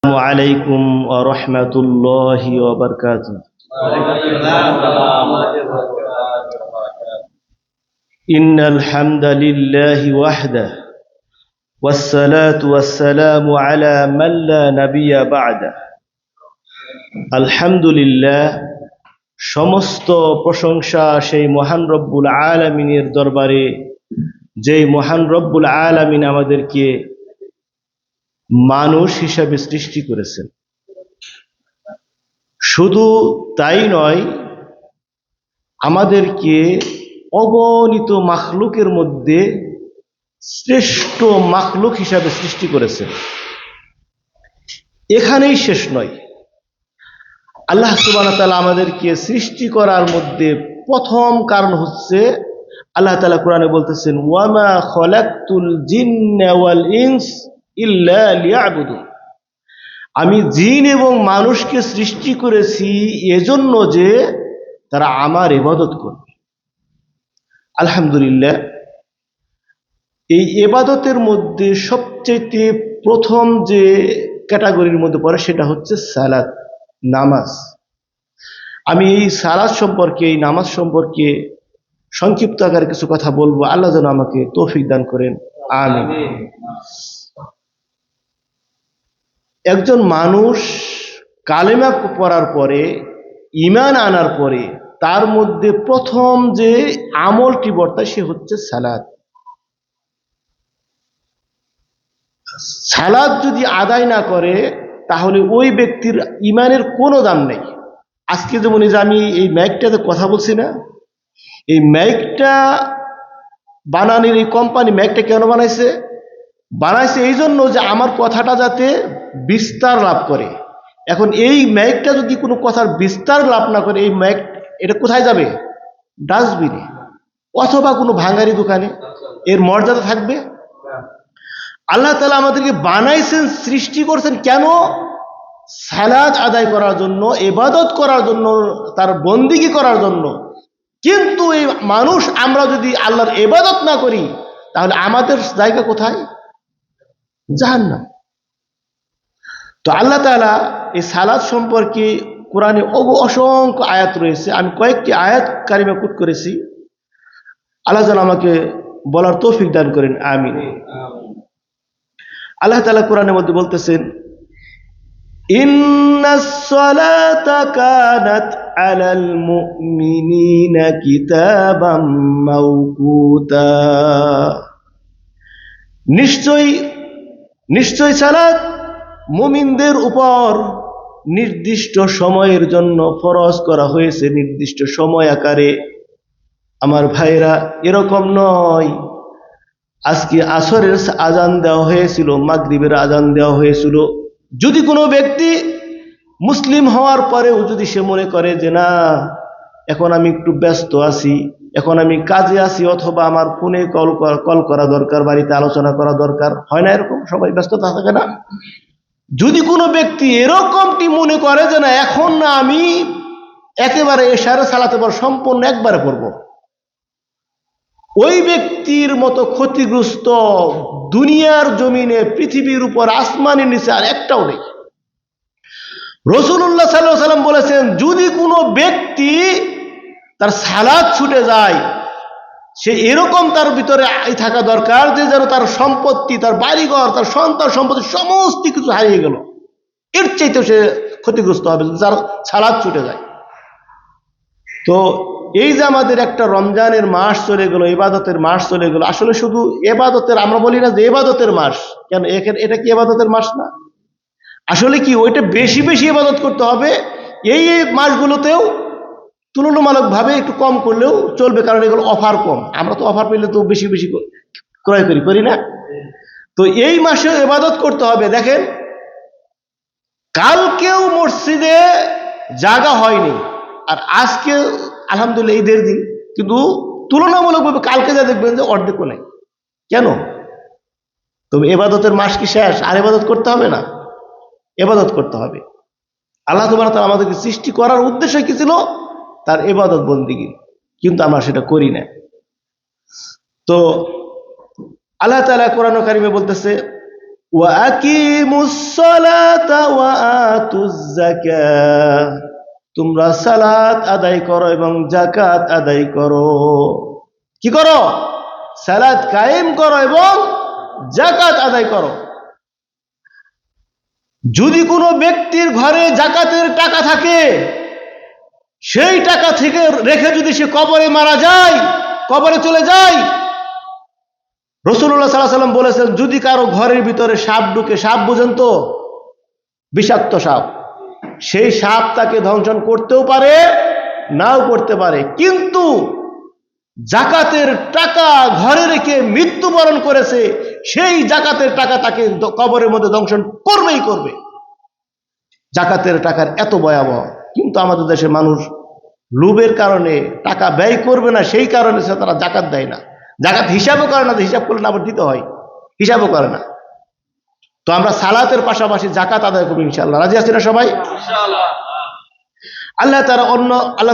عليكم ورحمة الله وبركاته. إن الحمد لله وحده والصلاة والسلام على من لا نبي بعده. আলহামদুলিল্লাহ, সমস্ত প্রশংসা সেই মহান রব্বুল আলামিনের দরবারে, যেই মহান রব্বুল আলামিন আমাদেরকে মানুষ হিসাবে সৃষ্টি করেছেন। শুধু তাই নয়, আমাদেরকে অগণিত মাখলুকের মধ্যে শ্রেষ্ঠ মাখলুক হিসাবে সৃষ্টি করেছেন। এখানেই শেষ নয়, আল্লাহ সুবহানাহু ওয়া তাআলা আমাদেরকে সৃষ্টি করার মধ্যে প্রথম কারণ হচ্ছে, আল্লাহ তাআলা কোরআনে বলতেছেন, ওয়ামা খলাকতুল জিন্না ওয়াল ইনস ইল্লা লিয়াবুদুন। আমি জিন এবং মানুষকে সৃষ্টি করেছি এজন্য যে তারা আমার ইবাদত করবে। আলহামদুলিল্লাহ, এই ইবাদতের মধ্যে সবচেয়ে প্রথম যে ক্যাটাগরির মধ্যে পড়ে সেটা হচ্ছে সালাত, নামাজ। আমি এই সালাত সম্পর্কে, এই নামাজ সম্পর্কে সংক্ষিপ্ত আকারে কিছু কথা বলবো। আল্লাহ যেন আমাকে তৌফিক দান করেন, আমিন। একজন মানুষ কালেমা পড়ার পরে, ঈমান আনার পরে তার মধ্যে প্রথম যে আমলটি বর্তায় সে হচ্ছে সালাত। সালাত যদি আদায় না করে তাহলে ওই ব্যক্তির ঈমানের কোনো দাম নেই। আজকে যেমন এই যে আমি এই মাইকটাতে কথা বলছি না, এই মাইকটা বানানোর এই কোম্পানি মাইকটা কেন বানাইছে? বানাইছে এই জন্য যে আমার কথাটা যাতে বিস্তার লাভ করে। এখন এই মাইকটা যদি কোনো কথার বিস্তার লাভ না করে, এই মাইক এটা কোথায় যাবে? ডাস্টবিনে অথবা কোনো ভাঙারি দোকানে। এর মর্যাদা থাকবে? আল্লাহ তাআলা আমাদেরকে বানাইছেন, সৃষ্টি করছেন কেন? সালাত আদায় করার জন্য, ইবাদত করার জন্য, তার বন্দিগি করার জন্য। কিন্তু এই মানুষ, আমরা যদি আল্লাহর ইবাদত না করি তাহলে আমাদের জায়গা কোথায়? জাহান্নাম। তো আল্লাহ তাআলা এই সালাত সম্পর্কে কোরআনে অসংখ্য আয়াত রয়েছে। আমি কয়েকটি আয়াত কারিমা কোট করেছি। আল্লাহ যেন আমাকে বলার তৌফিক দান করেন, আমিন। আল্লাহ তাআলা কোরআনের মধ্যে বলতেছেন, ইন্নাস সালাতা কানাত আলাল মুমিনিনা কিতাবাম মাওকুতা। নিশ্চয় সালাত মুমিনদের উপর নির্দিষ্ট সময়ের জন্য ফরজ করা হয়েছে, নির্দিষ্ট সময় আকারে। আমার ভাইরা, এরকম নয় আজকে আসরের আজান দেওয়া হয়েছিল, মাগরিবের আজান দেওয়া হয়েছিল। যদি কোনো ব্যক্তি মুসলিম হওয়ার পরেও যদি সে মনে করে যে না, এখন আমি একটু ব্যস্ত আছি, এখন আমি কাজে আছি, অথবা আমার ফোনে কল করা দরকার, বাড়িতে আলোচনা করা দরকার, হয় না এরকম? সবাই ব্যস্ততা থাকে না? যদি কোনো ব্যক্তি এরকমটি মনে করে যে না, এখন না আমি একেবারে এশারে সালাতে পর সম্পূর্ণ একবারে পড়ব, ওই ব্যক্তির মতো ক্ষতিগ্রস্ত দুনিয়ার জমিনে, পৃথিবীর উপর, আসমানের নিচে আর একটাও নেই। রাসূলুল্লাহ সাল্লাল্লাহু আলাইহি ওয়াসাল্লাম বলেছেন, যদি কোনো ব্যক্তি তার সালাত ছুটে যায়, সে এরকম তার ভিতরে থাকা দরকার যে যেন তার সম্পত্তি, তার বাড়িঘর, তার সন্তান সম্পত্তি সমস্ত কিছু হারিয়ে গেল। এর চাইতে সে ক্ষতিগ্রস্ত হবে যার সালাত ছুটে যায়। তো এই যে আমাদের একটা রমজানের মাস চলে গেল, ইবাদতের মাস চলে গেল, আসলে শুধু ইবাদতের, আমরা বলি না যে ইবাদতের মাস, কেন এটা কি ইবাদতের মাস না? আসলে কি ওইটা বেশি বেশি ইবাদত করতে হবে। এই মাসগুলোতেও তুলনামূলকভাবে একটু কম করলেও চলবে, কারণ এগুলো অফার কম। আমরা তো অফার পেলে তো বেশি বেশি ক্রয় করি না? তো এই মাসে ইবাদত করতে হবে। দেখেন, কালকেও মসজিদে জায়গা হয়নি, আর আজকে আলহামদুলিল্লাহ ঈদের দিন, কিন্তু তুলনামূলকভাবে কালকে যা দেখবেন যে অর্ধেকও নেই। কেন? তবে ইবাদতের মাস কি শেষ? আর ইবাদত করতে হবে না? ইবাদত করতে হবে। আল্লাহ সুবহানাহু ওয়া তাআলা আমাদেরকে সৃষ্টি করার উদ্দেশ্য কি ছিল? তার ইবাদত বন্দেগী, কিন্তু আমরা সেটা করি না। তো আল্লাহ তাআলা কোরআন কারিমে বলতেছে, ওয়া আকিমুস সালাতা ওয়া আতুজ যাকাত, তোমরা সালাত আদায় করো এবং যাকাত আদায় করো। কি করো? সালাত কায়েম করো এবং যাকাত আদায় করো। যদি কোনো ব্যক্তির ঘরে যাকাতের টাকা থাকে, সেই টাকা থেকে রেখে যদি সে কবরে মারা যায়, কবরে চলে যায়, রাসূলুল্লাহ সাল্লাল্লাহু আলাইহি ওয়াসাল্লাম বলেছেন, যদি কারো ঘরের ভিতরে সাপ ঢুকে, সাপ বুঝেন তো, বিষাক্ত সাপ, সেই সাপ তাকে ধ্বংস করতেও পারে, নাও করতে পারে, কিন্তু যাকাতের টাকা ঘরে রেখে মৃত্যুবরণ করেছে, সেই যাকাতের টাকা তাকে কবরের মধ্যে ধ্বংস করবেই করবে। যাকাতের টাকার এত ভয়াবহ। কিন্তু আমাদের দেশে মানুষ লোভের কারণে টাকা ব্যয় করবে না, সেই কারণে তারা যাকাত দেয় না। যাকাত হিসাবও করে না, হিসাব করলে আবার দিতে হয়, হিসাবও করে না। তো আমরা সালাতের পাশাপাশি যাকাত আদায় করবো ইনশাআল্লাহ। রাজি আছি না সবাই? আল্লাহ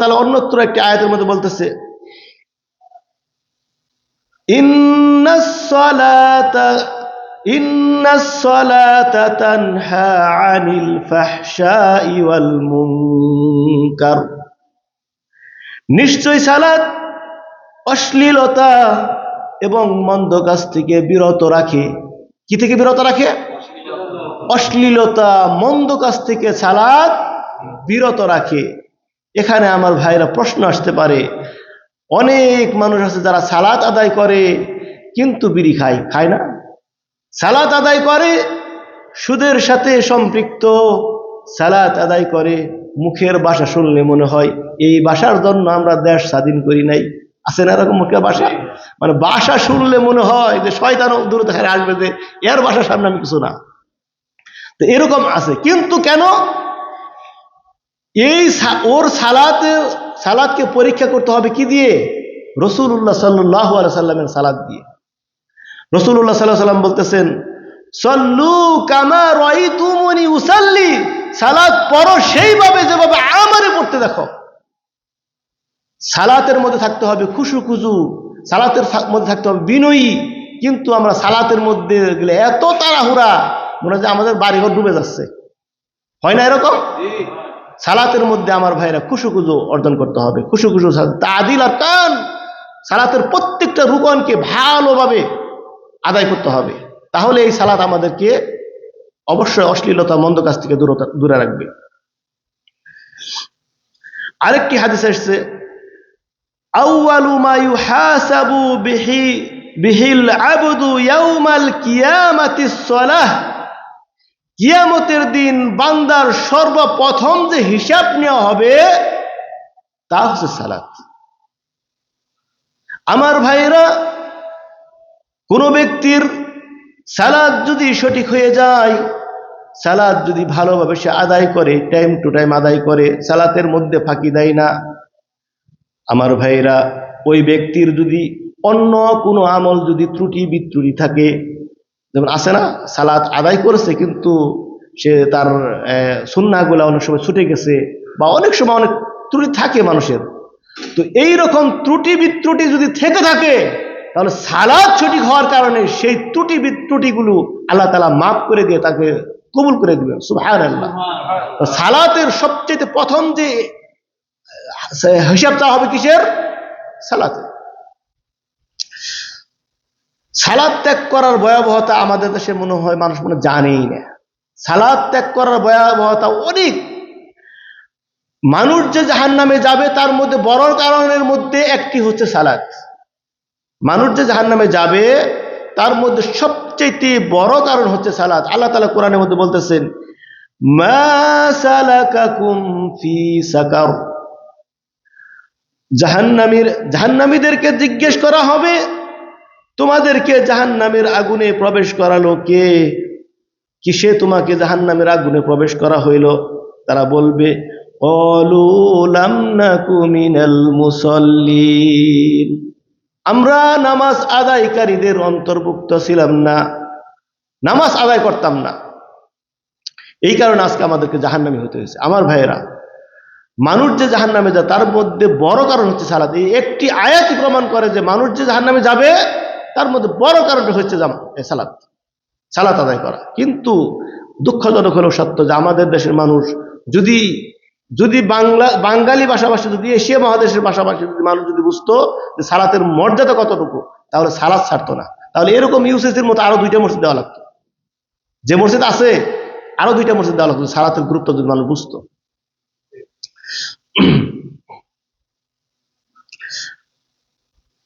তাআলা অন্যত্র একটি আয়াতের মধ্যে বলতেছে, ইন্নাস সালাতা তানহা আনিল ফাহশাই ওয়াল মুনকার, নিশ্চয় সালাত অশ্লীলতা এবং মন্দ কাজ থেকে বিরত রাখে। কি থেকে বিরত রাখে? অশ্লীলতা, মন্দ কাজ থেকে সালাত বিরত রাখে। এখানে আমার ভাইরা প্রশ্ন আসতে পারে, অনেক মানুষ আছে যারা সালাত আদায় করে কিন্তু বিড়ি খায় না। সালাত আদায় করে, সুদের সাথে সম্পৃক্ত, সালাত আদায় করে, মুখের ভাষা শুনলে মনে হয় এই ভাষার জন্য আমরা দেশ স্বাধীন করি নাই। আছে না এরকম মুখের ভাষা? মানে ভাষা শুনলে মনে হয় যে শয়তান দূরে থেকে আসবে, যে এর ভাষার সামনে আমি কিছু না। তো এরকম আছে। কিন্তু কেন? এই ওর সালাতকে পরীক্ষা করতে হবে কি দিয়ে? রাসূলুল্লাহ সাল্লাল্লাহু আলাইহি সাল্লামের সালাত দিয়ে। রাসূলুল্লাহ সাল্লাল্লাহু আলাইহি সাল্লাম বলতেছেন, সল্লু কামা রাআইতুমুনি উসাল্লি, সালাত পড়ো সেইভাবে যেভাবে আমারে পড়তে দেখো। সালাতের মধ্যে থাকতে হবে খুশু, সালাতের মধ্যে থাকতে হবে বিনয়ী। কিন্তু আমরা সালাতের মধ্যে গেলে এত তাড়াহুড়া, মনে হয় যে আমাদের বাড়িঘর ডুবে যাচ্ছে। হয় না এরকম? সালাতের মধ্যে আমার ভাইরা খুশু অর্জন করতে হবে। খুশু তাদিল আর কান, সালাতের প্রত্যেকটা রুকনকে ভালোভাবে আদায় করতে হবে। তাহলে এই সালাত আমাদেরকে অবশ্যই অশ্লীলতা, মন্দ কাজ থেকে দূরে রাখবে। আরেকটি হাদিস আসছে, আউয়ালু মা ইউহাসাবু বিহিল আবদু ইয়াউমাল কিয়ামাতিস সালাহ, কিয়ামতের দিন বান্দার সর্বপ্রথম যে হিসাব নেওয়া হবে তা হচ্ছে সালাত। আমার ভাইরা, কোন ব্যক্তির সালাত যদি সঠিক হয়ে যায়, সালাত যদি ভালোভাবে সে আদায় করে, টাইম টু টাইম আদায় করে, সালাতের মধ্যে ফাঁকি দেয় না, আমার ভাইরা, ওই ব্যক্তির যদি অন্য কোনো আমল যদি ত্রুটি বিত্রুটি থাকে, যেমন আছে না, সালাত আদায় করেছে কিন্তু সে তার সুন্নাহগুলা অনেক সময় ছুটে গেছে, বা অনেক সময় অনেক ত্রুটি থাকে মানুষের। তো এই রকম ত্রুটি বিত্রুটি যদি থেকে থাকে, তাহলে সালাত সঠিক হওয়ার কারণে সেই ত্রুটি বিত্রুটিগুলো আল্লাহ তাআলা মাফ করে দিয়ে তাকে কবুল করে দিবেন। সুবহানাল্লাহ। সালাতের সবচেয়ে প্রথম যে হিসাব চাওয়া হবে কিসের? সালাতে। সালাত ত্যাগ করার ভয়াবহতা আমাদের দেশে মনে হয় মানুষ জানেই না। সালাত ত্যাগ করার ভয়াবহতা অনেক। মানুষ যে জাহান্নামে যাবে তার মধ্যে বড় কারণের মধ্যে একটি হচ্ছে সালাত। মানুষ যে জাহান্নামে যাবে তার মধ্যে সবচেয়ে বড় কারণ হচ্ছে সালাত। আল্লাহ তাআলা কোরআনের মধ্যে বলতেছেন, মা সালাকাকুম ফি সাকার, জাহান্নামীদেরকে জিজ্ঞেস করা হবে, তোমাদেরকে জাহান্নামের আগুনে প্রবেশ করালো কে? কিসে তোমাকে জাহান্নামের আগুনে প্রবেশ করা হইল? তারা বলবে, ক্বালু লাম নাকু মিনাল মুসাল্লিন, আমরা নামাজ আদায়কারীদের অন্তর্ভুক্ত ছিলাম না, নামাজ আদায় করতাম না, এই কারণে আজকে আমাদেরকে জাহান্নামী হতে হয়েছে। আমার ভাইয়েরা, মানুষ যে জাহান্নামে যায় তার মধ্যে বড় কারণ হচ্ছে সালাত। এই একটি আয়াতই প্রমাণ করে যে মানুষ যে জাহান্নামে যাবে তার মধ্যে বড় কারণটা হচ্ছে সালাত। সালাত আদায় করা। কিন্তু দুঃখজনক হলেও সত্য যে আমাদের দেশের মানুষ যদি যদি বাঙালি ভাষাভাষী, যদি এশিয়া মহাদেশের ভাষাভাষী যদি মানুষ যদি বুঝতো যে সালাতের মর্যাদা কতটুকু, তাহলে সালাত ছাড়তো না। তাহলে এরকম ইউসিসির মতো আরো 2টা মসজিদ দেওয়া লাগতো, যে মসজিদ আছে আরো 2টা মসজিদ দেওয়া লাগতো, সালাতের গুরুত্ব যদি মানুষ বুঝতো।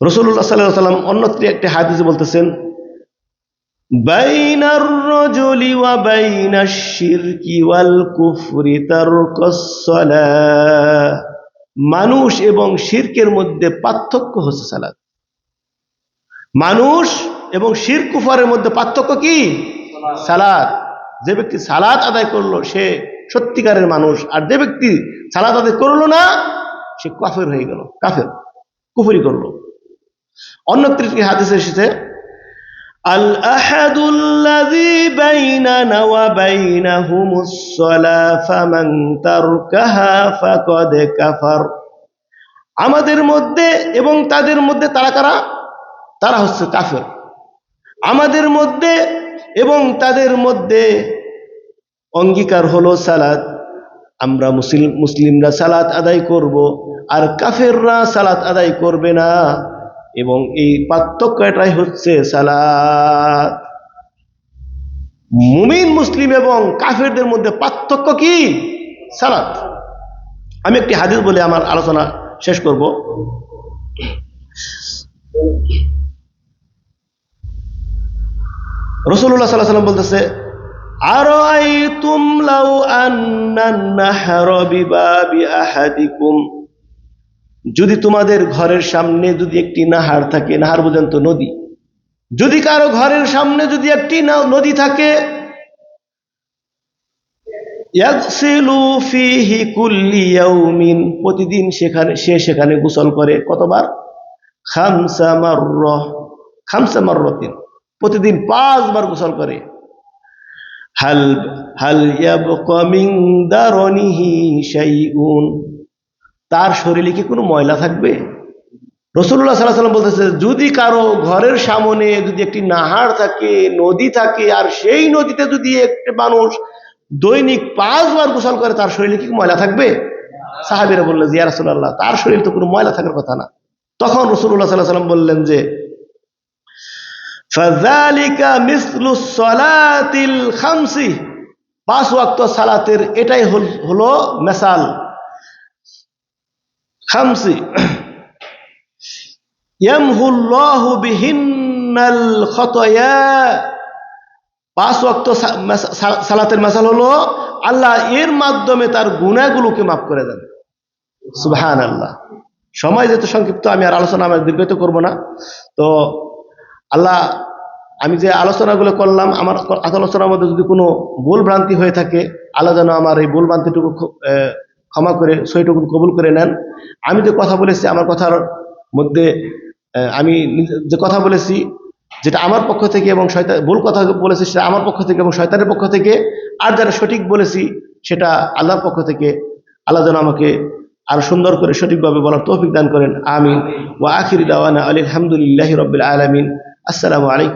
রাসূলুল্লাহ সাল্লাল্লাহু আলাইহি ওয়াসাল্লাম অন্যত্র একটি হাদিসে বলতেছেন, বাইনার রাজুলি ওয়া বাইনাশ শিরকি ওয়াল কুফরি তারকুস সালাহ, মানুষ এবং শিরকের মধ্যে পার্থক্য হচ্ছে সালাত। মানুষ এবং শিরক কুফরের মধ্যে পার্থক্য কি? সালাত। যে ব্যক্তি সালাত আদায় করলো সে সত্যিকারের মানুষ, আর যে ব্যক্তি সালাত আদায় করলো না সে কাফের হয়ে গেল, কাফের, কুফরি করলো। অন্যত্র একটি হাদিসে এসেছে, আল আহাদুল্লাযী বাইনানা ওয়া বাইনাহুমুস সালাহ ফামান তারকাহা ফাকাদ কাফার, আমাদের মধ্যে এবং তাদের মধ্যে তারা কারা? তারা হচ্ছে কাফের। আমাদের মধ্যে এবং তাদের মধ্যে অঙ্গীকার হলো সালাত, আমরা মুসলিমরা সালাত আদায় করব, আর কাফেররা সালাত আদায় করবে না, এবং এই পার্থক্যটাই হচ্ছে সালাত। মুমিন মুসলিম এবং কাফেরদের মধ্যে পার্থক্য কি? সালাত। আমি একটি হাদিস বলে আমার আলোচনা শেষ করব। রাসূলুল্লাহ সাল্লাল্লাহু আলাইহি ওয়াসাল্লাম বলতেছে, আরাআইতুম লাউ আন্নান নাহরা বিবাবি আহাদিকুম, যদি তোমাদের ঘরের সামনে যদি একটি নাহার থাকে, নাহার বুঝেন তো নদী, যদি কারো ঘরের সামনে যদি একটি নদী থাকে, ইয়াগসিলু ফিহি কুল্লি ইয়াউমিন, প্রতিদিন সেখানে গোসল করে কতবার? খামসা মাররাতিন, প্রতিদিন 5 বার গোসল করে। হাল ইয়াবকা মিন দারনিহি শাইউন, তার শরীরে কি কোনো ময়লা থাকবে? রাসূলুল্লাহ সাল্লাল্লাহু আলাইহি ওয়াসাল্লাম বলতেছে, যদি কারো ঘরের সামনে যদি একটি নাহার থাকে, নদী থাকে, আর সেই নদীতে যদি একটি মানুষ দৈনিক 5 বার গোসল করে, তার শরীরে কি ময়লা থাকবে? সাহাবীরা বললেন, ইয়া রাসূলুল্লাহ, তার শরীরে তো কোনো ময়লা থাকার কথা না। তখন রাসূলুল্লাহ সাল্লাল্লাহু আলাইহি ওয়াসাল্লাম বললেন যে, ফাযালিকা মিসলুস সালাতিল খামসি, 5 ওয়াক্ত সালাতের এটাই হলো মিসাল। খামসি ইয়ামহুল্লাহু বিহিন্নাল খাতায়া, 5 ওয়াক্ত সালাতের মিসাল হলো আল্লাহ এর মাধ্যমে তার গুনাহগুলোকে মাফ করে দেন। সুবহানাল্লাহ। সময় যেহেতু সংক্ষিপ্ত, আমি আর আলোচনা দীর্ঘায়িত করব না। তো আল্লাহ, আমি যে আলোচনাগুলো করলাম, আমার আলোচনার মধ্যে যদি কোনো ভুল ভ্রান্তি হয়ে থাকে, আল্লাহ যেন আমার এই ভুল ভ্রান্তিটুকু ক্ষমা করে সহিটুকু কবুল করে নেন। আমি যে কথা বলেছি, আমার কথার মধ্যে আমি যে কথা বলেছি যেটা আমার পক্ষ থেকে, এবং ভুল কথা বলেছি সেটা আমার পক্ষ থেকে এবং শয়তানের পক্ষ থেকে, আর যারা সঠিক বলেছি সেটা আল্লাহর পক্ষ থেকে। আল্লাহ যেন আমাকে আর সুন্দর করে সঠিকভাবে বলার তৌফিক দান করেন। আমিন। ওয়া আখিরু দাওয়ানা আলহামদুলিল্লাহি রাব্বিল আলামিন। আসসালামু আলাইকুম।